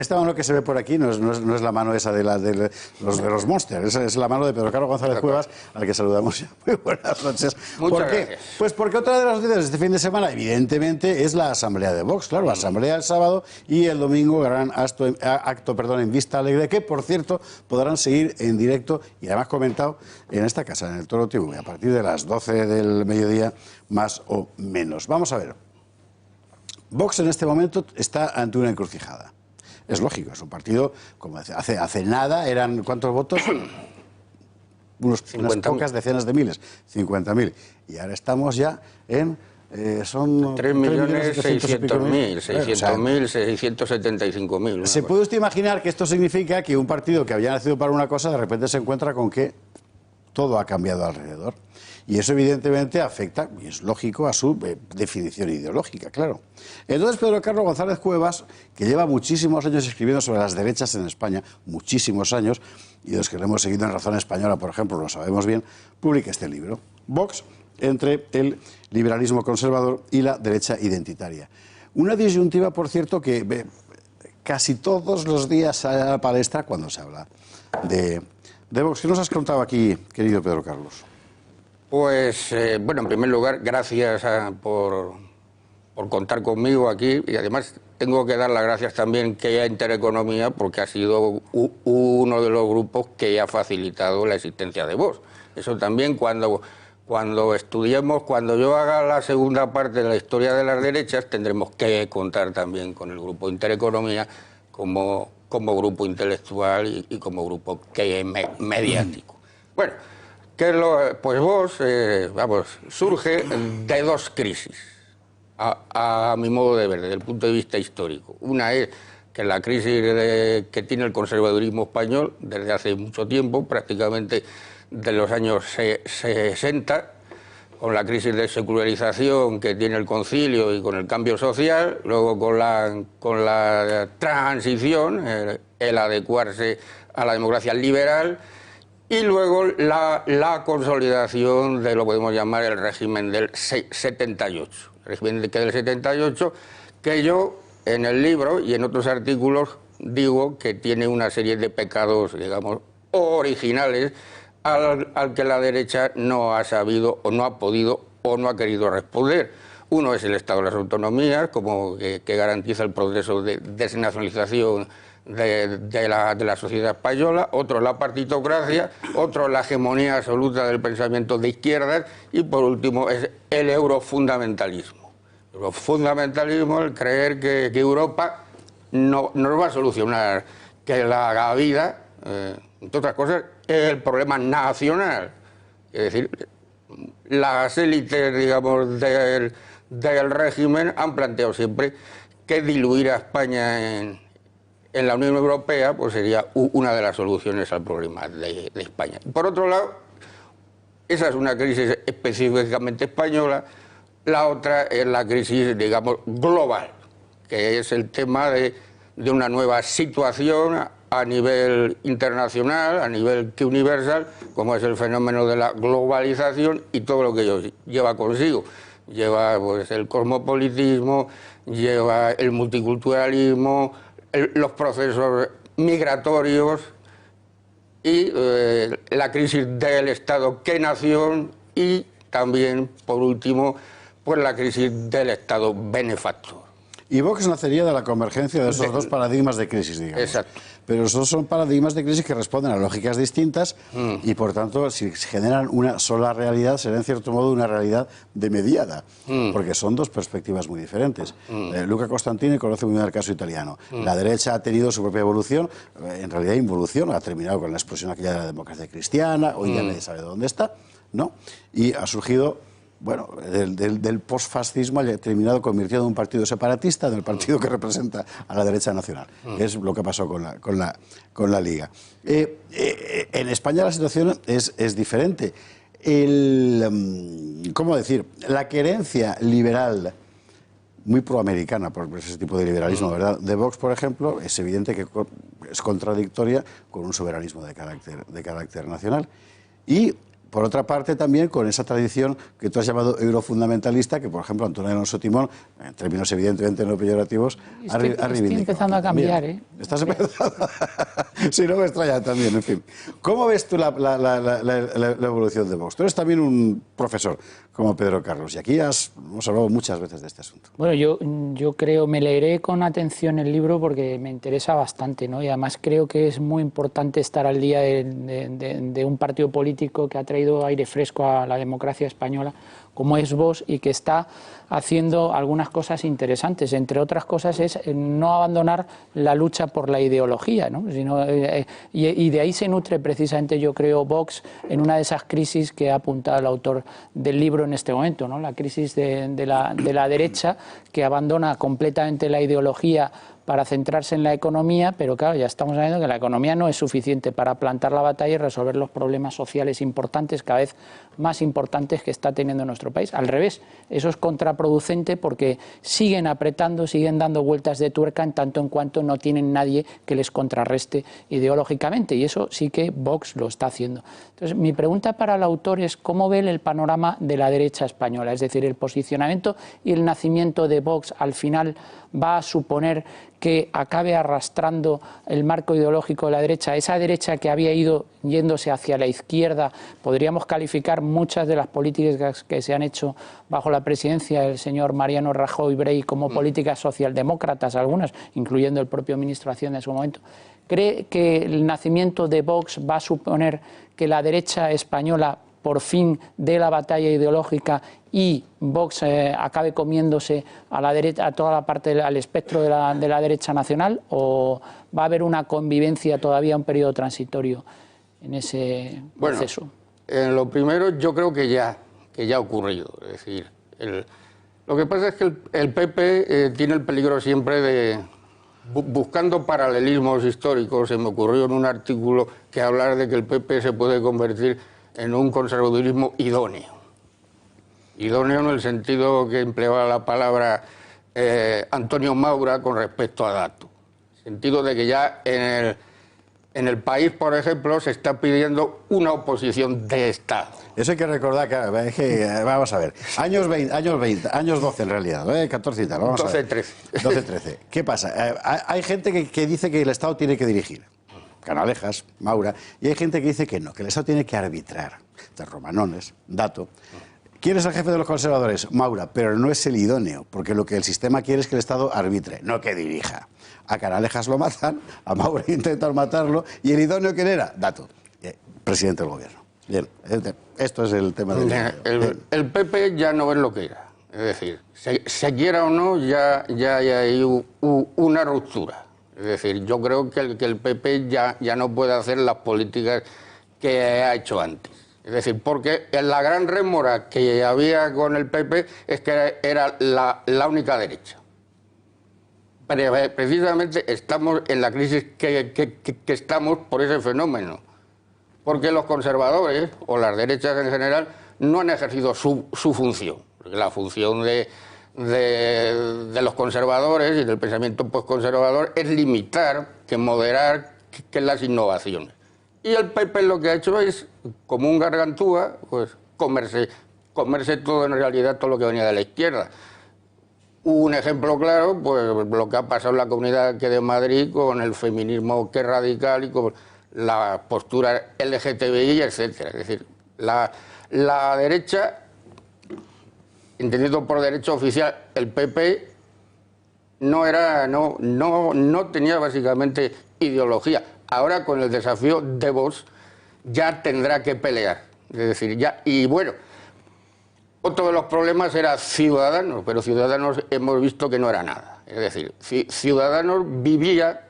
Esta mano que se ve por aquí no es la mano esa de los Monsters, esa es la mano de Pedro Carlos González Cuevas, al que saludamos ya. Muy buenas noches. Muchas ¿Por qué? gracias. Pues porque otra de las noticias de este fin de semana, evidentemente, es la asamblea de Vox, claro, la asamblea el sábado y el domingo gran acto en Vista Alegre, que, por cierto, podrán seguir en directo y además comentado en esta casa, en el Toro TV, a partir de las 12 del mediodía, más o menos. Vamos a ver. Vox en este momento está ante una encrucijada. Es lógico, es un partido, como hace nada, eran ¿cuántos votos? Unas pocas decenas de miles, 50.000. Y ahora estamos ya en... son 3.600.000, 675.000. ¿Se puede usted imaginar que esto significa que un partido que había nacido para una cosa, de repente se encuentra con que todo ha cambiado alrededor? Y eso evidentemente afecta, y es lógico, a su definición ideológica, claro. Entonces Pedro Carlos González Cuevas, que lleva muchísimos años escribiendo sobre las derechas en España, muchísimos años, y los que lo hemos seguido en Razón Española, por ejemplo, lo sabemos bien, publica este libro, Vox, entre el liberalismo conservador y la derecha identitaria. Una disyuntiva, por cierto, que casi todos los días sale a la palestra cuando se habla de Vox. ¿Qué nos has contado aquí, querido Pedro Carlos? Pues, bueno, en primer lugar, gracias por contar conmigo aquí, y además tengo que dar las gracias también que a Intereconomía, porque ha sido uno de los grupos que ha facilitado la existencia de Vox. Eso también cuando estudiemos, cuando yo haga la segunda parte de la historia de las derechas, tendremos que contar también con el grupo Intereconomía como grupo intelectual y como grupo que es mediático. Bueno, pues Vox, surge de dos crisis, a mi modo de ver, desde el punto de vista histórico. Una es que la crisis que tiene el conservadurismo español desde hace mucho tiempo, prácticamente de los años 60, con la crisis de secularización que tiene el concilio y con el cambio social, luego con la transición, el adecuarse a la democracia liberal, y luego la consolidación de lo que podemos llamar el régimen del 78. El régimen del 78, que yo en el libro y en otros artículos digo que tiene una serie de pecados, digamos, originales al que la derecha no ha sabido o no ha podido o no ha querido responder. Uno es el Estado de las Autonomías, como que garantiza el proceso de desnacionalización de la sociedad española, otro la partitocracia, otro la hegemonía absoluta del pensamiento de izquierdas y por último es el eurofundamentalismo. El eurofundamentalismo, el creer que Europa no nos va a solucionar que la vida, entre otras cosas, es el problema nacional. Es decir, las élites, digamos, del régimen han planteado siempre que diluir a España en la Unión Europea pues sería una de las soluciones al problema de España. Por otro lado, esa es una crisis específicamente española, la otra es la crisis, digamos, global, que es el tema de una nueva situación a nivel internacional, a nivel universal, como es el fenómeno de la globalización y todo lo que ello lleva consigo. Lleva pues el cosmopolitismo, lleva el multiculturalismo, los procesos migratorios y la crisis del Estado que nación y también, por último, pues la crisis del Estado benefactor. Y Vox nacería de la convergencia de esos dos paradigmas de crisis, digamos. Exacto. Pero esos son paradigmas de crisis que responden a lógicas distintas y, por tanto, si generan una sola realidad, será en cierto modo una realidad demediada, porque son dos perspectivas muy diferentes. Luca Costantini conoce muy bien el caso italiano. La derecha ha tenido su propia evolución, en realidad involución, ha terminado con la explosión aquella de la democracia cristiana, hoy ya nadie sabe dónde está, ¿no? Y ha surgido... Bueno, del posfascismo ha terminado convirtiendo en un partido separatista, en el partido que representa a la derecha nacional. Es lo que pasó con la Liga. En España la situación es diferente. ¿Cómo decir? La querencia liberal, muy proamericana por ese tipo de liberalismo, ¿verdad?, de Vox, por ejemplo, es evidente que es contradictoria con un soberanismo de carácter nacional. Y por otra parte, también con esa tradición que tú has llamado eurofundamentalista, que, por ejemplo, Antonio Alonso Timón, en términos evidentemente no peyorativos, ha reivindicado. Estoy empezando a cambiar, ¿eh? Estás empezando. Sí, no me extraña también, en fin. ¿Cómo ves tú la evolución de Vox? Tú eres también un profesor, como Pedro Carlos, y aquí hemos hablado muchas veces de este asunto. Bueno, yo creo, me leeré con atención el libro porque me interesa bastante, ¿no? Y además creo que es muy importante estar al día de un partido político que ha traído aire fresco a la democracia española, como es Vox, y que está haciendo algunas cosas interesantes. Entre otras cosas es no abandonar la lucha por la ideología, ¿no? Y de ahí se nutre precisamente, yo creo, Vox en una de esas crisis que ha apuntado el autor del libro en este momento, ¿no? La crisis de la derecha, que abandona completamente la ideología para centrarse en la economía, pero claro, ya estamos viendo que la economía no es suficiente para plantar la batalla y resolver los problemas sociales importantes, cada vez más importantes, que está teniendo nuestro país. Al revés, eso es contraproducente porque siguen apretando, siguen dando vueltas de tuerca en tanto en cuanto no tienen nadie que les contrarreste ideológicamente, y eso sí que Vox lo está haciendo. Entonces, mi pregunta para el autor es ¿cómo ve el panorama de la derecha española? Es decir, el posicionamiento y el nacimiento de Vox al final va a suponer que acabe arrastrando el marco ideológico de la derecha, esa derecha que había ido yéndose hacia la izquierda. Podríamos calificar muchas de las políticas que se han hecho bajo la presidencia del señor Mariano Rajoy Brey como políticas socialdemócratas, algunas, incluyendo el propio ministro de Hacienda en su momento. ¿Cree que el nacimiento de Vox va a suponer que la derecha española por fin dé la batalla ideológica y Vox acabe comiéndose a la derecha, a toda la parte, al espectro de la derecha nacional, o va a haber una convivencia todavía, un periodo transitorio en ese proceso? Bueno, en lo primero yo creo que ya ha ocurrido. Es decir, lo que pasa es que el PP tiene el peligro siempre de, buscando paralelismos históricos, se me ocurrió en un artículo que hablar de que el PP se puede convertir en un conservadurismo idóneo. Idóneo en el sentido que empleaba la palabra Antonio Maura con respecto a Dato. En el sentido de que ya en el país, por ejemplo, se está pidiendo una oposición de Estado. Eso hay que recordar, que vamos a ver, años 12 en realidad, 14 y tal, vamos 12, a ver. 13. 12, 13. ¿Qué pasa? Hay gente que dice que el Estado tiene que dirigir. Canalejas, Maura, y hay gente que dice que no, que el Estado tiene que arbitrar. De Romanones, Dato. ¿Quién es el jefe de los conservadores? Maura, pero no es el idóneo, porque lo que el sistema quiere es que el Estado arbitre, no que dirija. A Canalejas lo matan, a Maura intentan matarlo, y el idóneo, ¿quién era? Dato, presidente del gobierno. Bien, esto es el tema del... El PP ya no es lo que era. Es decir, se quiera o no, ya hay una ruptura. Es decir, yo creo que el PP ya no puede hacer las políticas que ha hecho antes. Es decir, porque la gran rémora que había con el PP es que era la única derecha. Pero precisamente estamos en la crisis que estamos por ese fenómeno. Porque los conservadores, o las derechas en general, no han ejercido su función. La función de los conservadores y del pensamiento postconservador es limitar, que moderar, que las innovaciones. Y el PP lo que ha hecho es, como un gargantúa, pues comerse todo, en realidad, todo lo que venía de la izquierda. Un ejemplo claro, pues lo que ha pasado en la Comunidad de Madrid con el feminismo que es radical y con la postura LGTBI, etcétera. Es decir, la derecha, entendido por derecha oficial, el PP no tenía básicamente ideología. Ahora, con el desafío de Vox, ya tendrá que pelear. Es decir, ya. Y bueno, otro de los problemas era Ciudadanos, pero Ciudadanos hemos visto que no era nada. Es decir, Ciudadanos vivía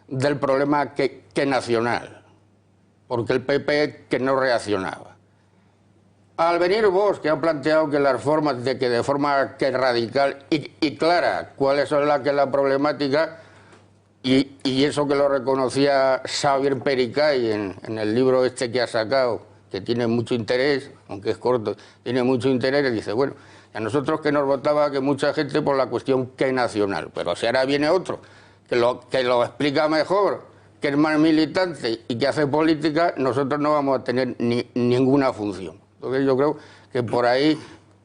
del problema que nacional, porque el PP que no reaccionaba. Al venir Vox, que ha planteado que las formas de forma radical y clara cuáles son la problemática, y eso que lo reconocía Xavier Pericay en el libro este que ha sacado, que tiene mucho interés, aunque es corto, tiene mucho interés, y dice, bueno, a nosotros que nos votaba que mucha gente por la cuestión que nacional, pero si ahora viene otro que lo explica mejor, que es más militante y que hace política, nosotros no vamos a tener ninguna función. Entonces yo creo que por ahí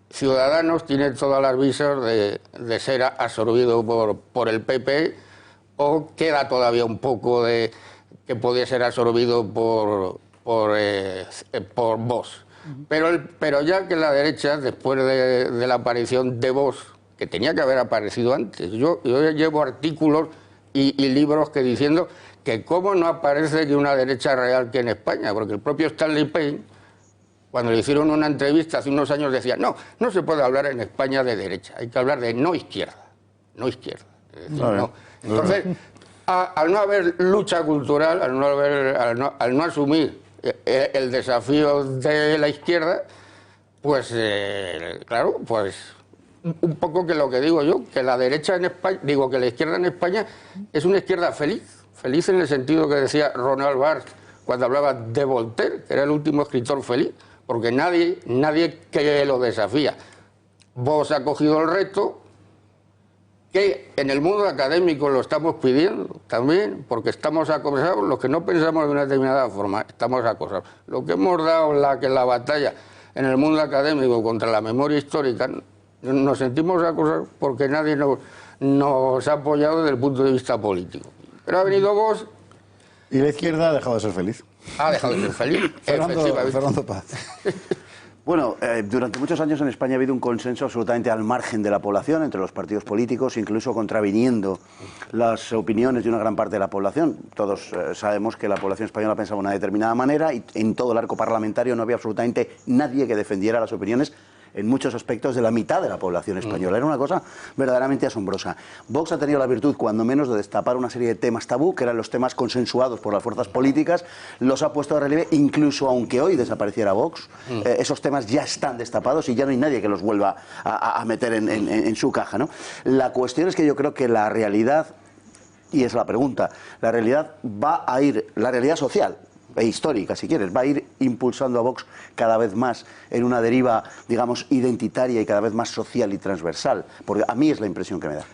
Ciudadanos tiene todas las visas de ser absorbido por el PP, o queda todavía un poco de que podía ser absorbido por Vox. Pero ya que la derecha, después de la aparición de Vox, que tenía que haber aparecido antes, yo llevo artículos y libros que diciendo que cómo no aparece que una derecha real que en España, porque el propio Stanley Payne, cuando le hicieron una entrevista hace unos años, decía, no se puede hablar en España de derecha, hay que hablar de no izquierda. Es decir, no. Entonces, al no haber lucha cultural, al no asumir el desafío de la izquierda, pues claro, pues un poco que lo que digo yo, que la derecha en España, digo que la izquierda en España es una izquierda feliz en el sentido que decía Roland Barthes cuando hablaba de Voltaire, que era el último escritor feliz, porque nadie que lo desafía. Vos ha cogido el reto, que en el mundo académico lo estamos pidiendo también, porque estamos acosados, los que no pensamos de una determinada forma, estamos acosados. Lo que hemos dado la batalla en el mundo académico contra la memoria histórica, nos sentimos acosados porque nadie nos ha apoyado desde el punto de vista político. Pero ha venido vos... Y la izquierda ha dejado de ser feliz. Ha dejado de ser feliz. Fernando Paz. Bueno, durante muchos años en España ha habido un consenso absolutamente al margen de la población, entre los partidos políticos, incluso contraviniendo las opiniones de una gran parte de la población. Todos sabemos que la población española pensaba de una determinada manera y en todo el arco parlamentario no había absolutamente nadie que defendiera las opiniones en muchos aspectos de la mitad de la población española. Era una cosa verdaderamente asombrosa. Vox ha tenido la virtud, cuando menos, de destapar una serie de temas tabú, que eran los temas consensuados por las fuerzas políticas, los ha puesto de relieve, incluso aunque hoy desapareciera Vox, esos temas ya están destapados y ya no hay nadie que los vuelva a meter en su caja, ¿no? La cuestión es que yo creo que la realidad, y es la pregunta, la realidad va a ir, la realidad social e histórica, si quieres, va a ir impulsando a Vox cada vez más en una deriva, digamos, identitaria y cada vez más social y transversal, porque a mí es la impresión que me da.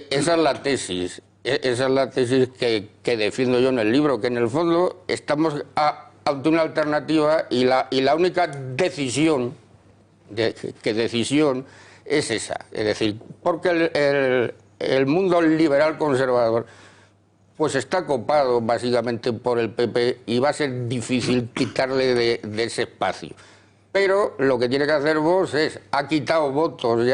Esa es la tesis, que defiendo yo en el libro, que en el fondo estamos ante una alternativa y la única decisión es esa, es decir, porque el mundo liberal conservador pues está copado básicamente por el PP y va a ser difícil quitarle de ese espacio. Pero lo que tiene que hacer Vox ha quitado votos,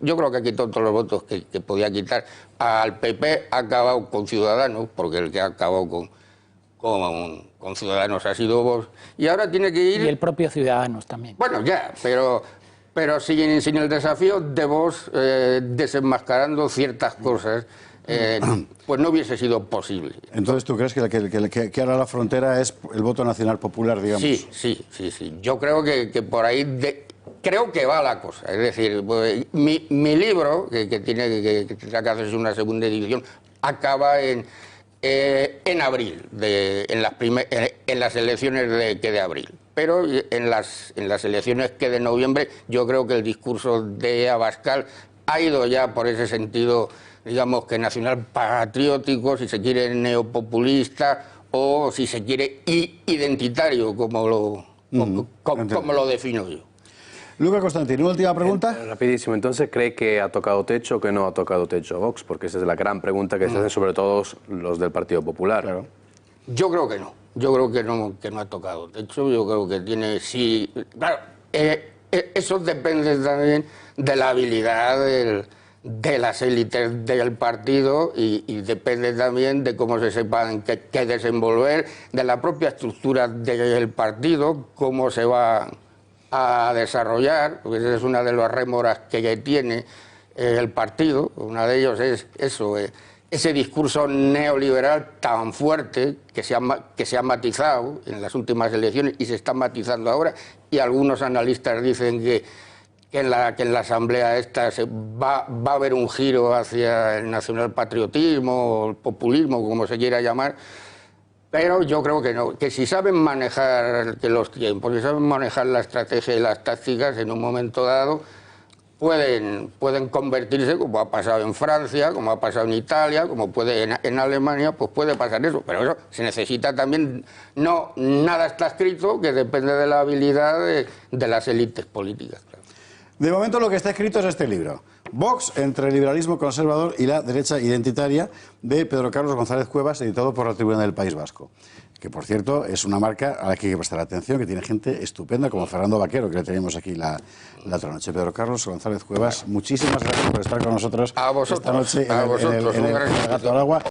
yo creo que ha quitado todos los votos que podía quitar. Al PP ha acabado con Ciudadanos, porque el que ha acabado con Ciudadanos ha sido Vox, y ahora tiene que ir... Y el propio Ciudadanos también. Bueno, ya, pero sin el desafío de Vox desenmascarando ciertas cosas, pues no hubiese sido posible. Entonces, ¿tú crees que ahora la frontera es el voto nacional popular, digamos? Sí. Yo creo que por ahí creo que va la cosa. Es decir, pues, mi libro, que tendrá que hacerse una segunda edición, acaba en abril, en las elecciones de abril. Pero en las elecciones de noviembre, yo creo que el discurso de Abascal ha ido ya por ese sentido, digamos que nacional patriótico, si se quiere neopopulista, o si se quiere identitario, como lo defino yo. Luca Constantino, última pregunta. Rapidísimo, entonces, ¿cree que ha tocado techo o que no ha tocado techo Vox? Porque esa es la gran pregunta que se hacen sobre todo los del Partido Popular. Claro. Yo creo que no. Yo creo que no ha tocado techo. Yo creo que tiene, sí... Claro, eso depende también de la habilidad de las élites del partido y depende también de cómo se sepan qué desenvolver, de la propia estructura del partido, cómo se va a desarrollar, porque esa es una de las rémoras que tiene el partido. Una de ellos es eso, ese discurso neoliberal tan fuerte que se ha matizado en las últimas elecciones y se está matizando ahora, y algunos analistas dicen que en la asamblea esta va a haber un giro hacia el nacionalpatriotismo, o el populismo, como se quiera llamar, pero yo creo que no, que si saben manejar los tiempos, si saben manejar la estrategia y las tácticas en un momento dado, pueden convertirse, como ha pasado en Francia, como ha pasado en Italia, como puede en Alemania, pues puede pasar eso. Pero eso se necesita también, no, nada está escrito, que depende de la habilidad de las élites políticas. Claro. De momento lo que está escrito es este libro. Vox entre el liberalismo conservador y la derecha identitaria, de Pedro Carlos González Cuevas, editado por la Tribuna del País Vasco. Que, por cierto, es una marca a la que hay que prestar atención, que tiene gente estupenda, como Fernando Vaquero, que le tenemos aquí la otra noche. Pedro Carlos González Cuevas, muchísimas gracias por estar con nosotros A vosotros, esta noche a vosotros, en el Gato al Agua.